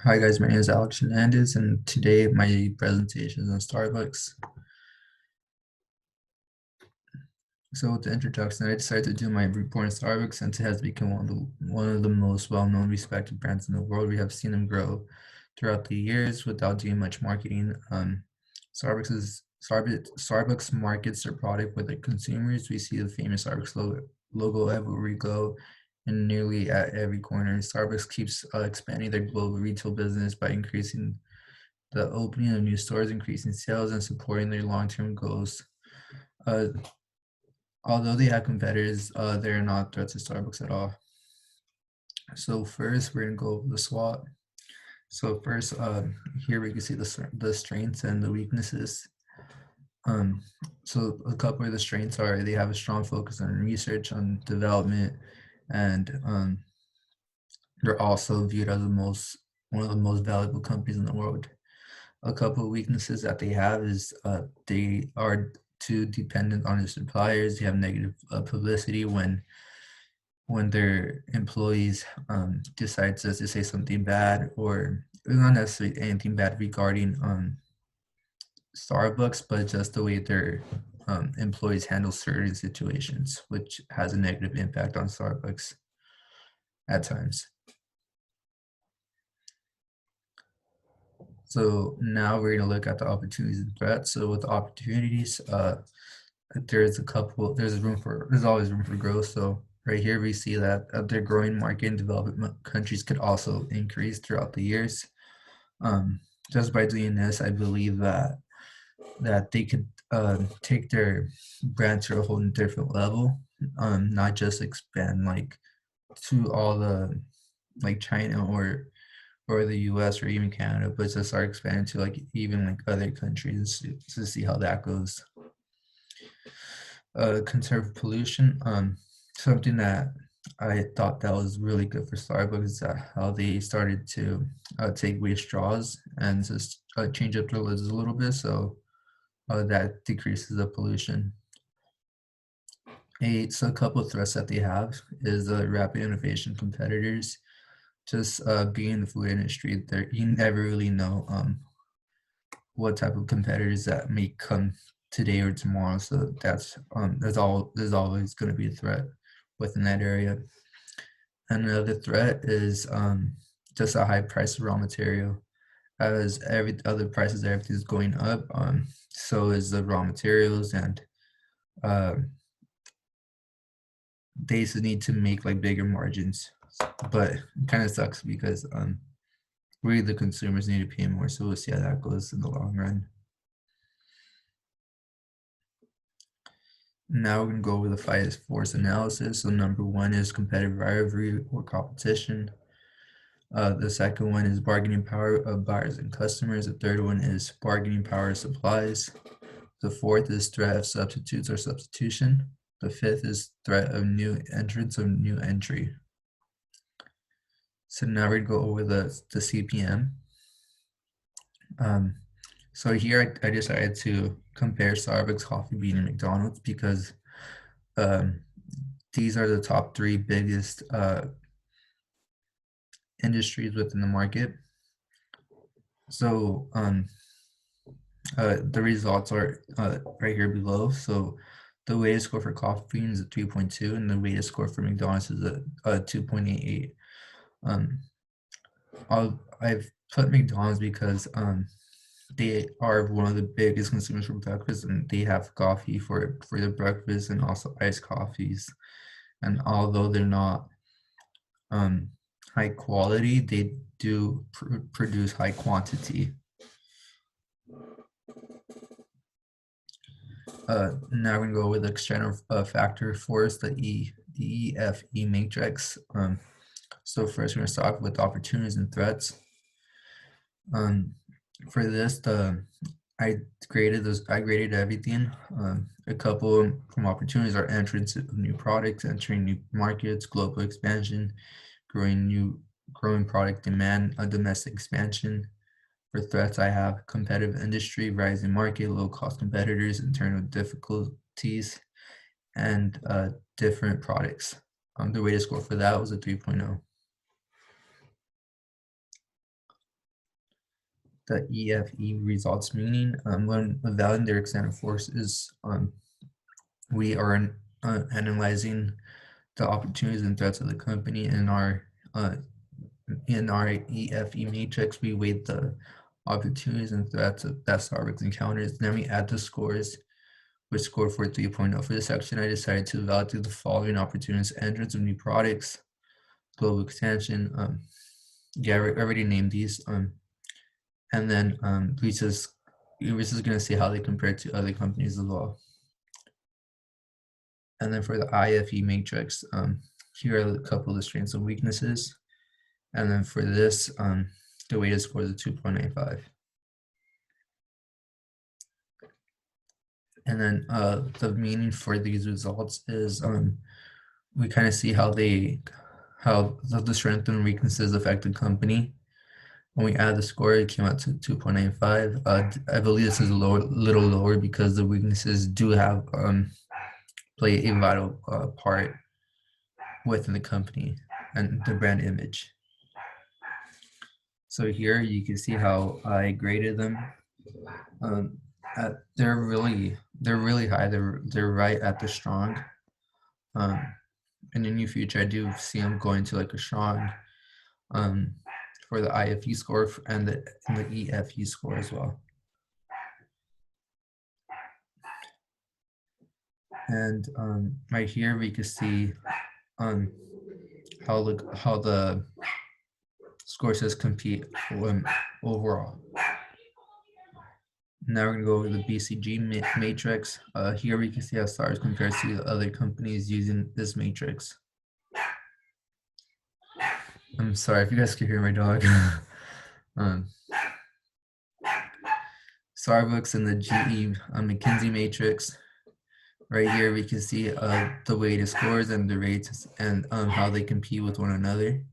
Hi guys, my name is Alex Hernandez, and today my presentation is on Starbucks. So with the introduction, I decided to do my report on Starbucks since it has become one of the most well-known, respected brands in the world. We have seen them grow throughout the years without doing much marketing. Starbucks markets their product with their consumers. We see the famous Starbucks logo everywhere we go, and nearly at every corner. Starbucks keeps expanding their global retail business by increasing the opening of new stores, increasing sales, and supporting their long-term goals. Uh, Although they have competitors, they're not threats to Starbucks at all. So first, we're gonna go over the SWOT. So first, here we can see the strengths and the weaknesses. Um, so a couple of the strengths are they have a strong focus on research, on development, and they're also viewed as one of the most valuable companies in the world. A couple of weaknesses that they have is they are too dependent on their suppliers. They have negative publicity when their employees decide to say something bad, or not necessarily anything bad regarding Starbucks, but just the way their employees handle certain situations, which has a negative impact on Starbucks at times. So now we're going to look at the opportunities and threats. So with the opportunities, there's always room for growth. So right here we see that their growing market in developing countries could also increase throughout the years. Um, just by doing this, I believe that they could take their brand to a whole different level. Not just expand like to all the like China or the US or even Canada, but just start expanding to like even like other countries to see how that goes. Conserve pollution. Something that I thought that was really good for Starbucks is that how they started to take away straws and just change up their lids a little bit, so that decreases the pollution. So a couple of threats that they have is the rapid innovation competitors. Just being in the food industry, there you never really know what type of competitors that may come today or tomorrow. So there's always going to be a threat within that area. Another threat is just a high price of raw material. As every other prices, everything's going up. So is the raw materials, and uh, they just need to make like bigger margins. But it kind of sucks because we the consumers need to pay more. So we'll see how that goes in the long run. Now we're gonna go over the fight force analysis. So number one is competitive rivalry or competition. The second one is bargaining power of buyers and customers. The third one is bargaining power of supplies. The fourth is threat of substitutes or substitution. The fifth is threat of new entrance or new entry. So now we're gonna go over the CPM. So here I decided to compare Starbucks, Coffee Bean, and McDonald's because um, these are the top three biggest industries within the market. So the results are right here below. So the weighted score for Coffee Bean is a 3.2, and the weighted score for McDonald's is a 2.88. Um, I've put McDonald's because they are one of the biggest consumers for breakfast, and they have coffee for their breakfast and also iced coffees. And although they're not um, high quality, they do produce high quantity. Now we're gonna go with the external factor force, the EFE matrix. So first we're gonna start with opportunities and threats. Um, for this, I I graded everything. A couple from opportunities are entrance of new products, entering new markets, global expansion, growing product demand, a domestic expansion. For threats, I have competitive industry, rising market, low cost competitors, internal difficulties, and different products. The weighted score for that was a 3.0. the EFE results meaning. When evaluating their extent of force is we are analyzing the opportunities and threats of the company uh, in our EFE matrix. We weight the opportunities and threats that Starbucks encounters. Then we add the scores, which scored for 3.0. For this section, I decided to evaluate the following opportunities: entrance of new products, global expansion. I already named these. And then Lisa's going to see how they compare to other companies as well. And then for the IFE matrix, here are a couple of the strengths and weaknesses. And then for this, the weighted score is a 2.85. And then the meaning for these results is we kind of see how the strengths and weaknesses affect the company. When we add the score, it came out to 2.85. I believe this is a little lower because the weaknesses do have play a vital part within the company and the brand image. So here you can see how I graded them. They're really high. They're right at the strong. In the near future, I do see them going to like a strong for the IFE score and the EFE score as well. And right here we can see how the score says compete overall. Now we're going to go over the BCG matrix. Here we can see how STARS compares to the other companies using this matrix. I'm sorry if you guys can hear my dog. Starbucks and the GE McKinsey matrix. Right here we can see the weighted scores and the rates and how they compete with one another.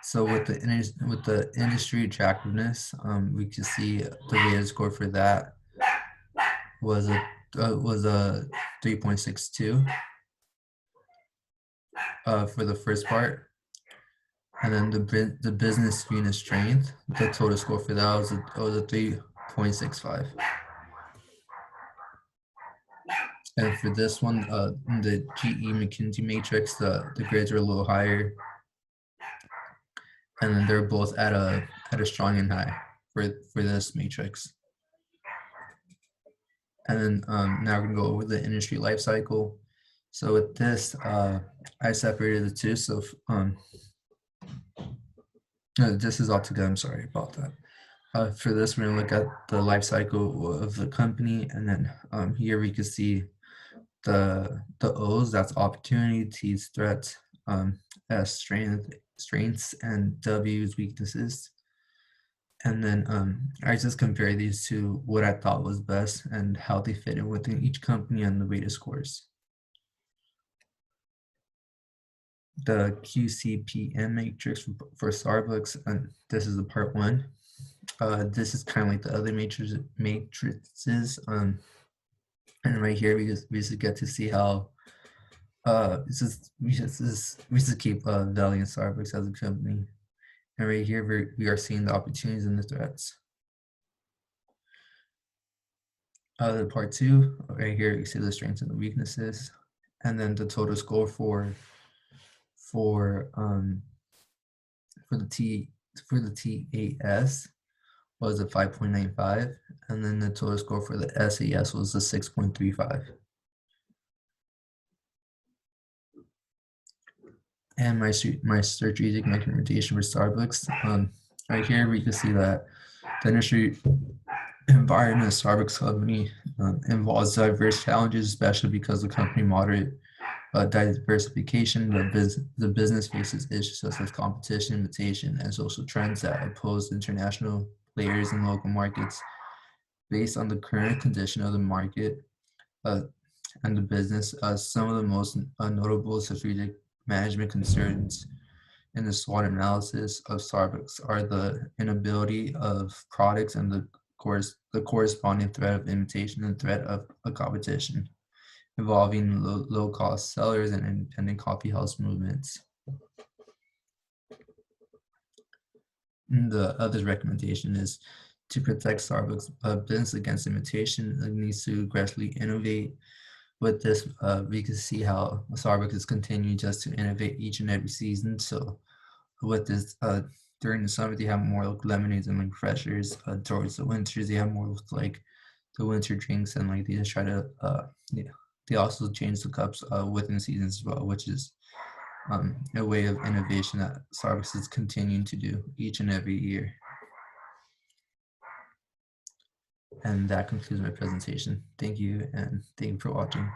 So with the industry attractiveness, we can see the weighted score for that was a 3.62 for the first part, and then the business unit strength, the total score for that was a 3.65. And for this one, the GE McKinsey matrix, the grades are a little higher, and then they're both at a strong and high for this matrix. And then now we're gonna go over the industry life cycle. So with this, I separated the two. So no, this is all together. I'm sorry about that. For this, we're gonna look at the life cycle of the company, and then here we can see the O's, that's opportunity, T's threats, S strengths, and W's weaknesses. And then I just compare these to what I thought was best and how they fit in within each company and the weighted scores. The QCPM matrix for Starbucks, and this is the part one. This is kind of like the other matrices. And right here we just get to see how we just keep valuing Starbucks as a company. And right here we are seeing the opportunities and the threats. Part two, right here you see the strengths and the weaknesses, and then the total score for the TAS was a 5.95, and then the total score for the SAS was a 6.35. And my strategic recommendation for Starbucks, right here we can see that the industry environment of Starbucks company involves diverse challenges, especially because the company moderate diversification. The business faces issues such as competition, imitation, and social trends that oppose international players in local markets. Based on the current condition of the market and the business, some of the most notable strategic management concerns in the SWOT analysis of Starbucks are the inability of products and the corresponding threat of imitation and threat of a competition involving low-cost sellers and independent coffee house movements. And the other recommendation is to protect Starbucks business against imitation. It needs to aggressively innovate. With this, we can see how Starbucks is continuing just to innovate each and every season. So with this, during the summer they have more like lemonades and like freshers. Towards the winters they have more of like the winter drinks, and like they just try to yeah, they also change the cups within seasons as well, which is a way of innovation that Starbucks is continuing to do each and every year. And that concludes my presentation. Thank you, and thank you for watching.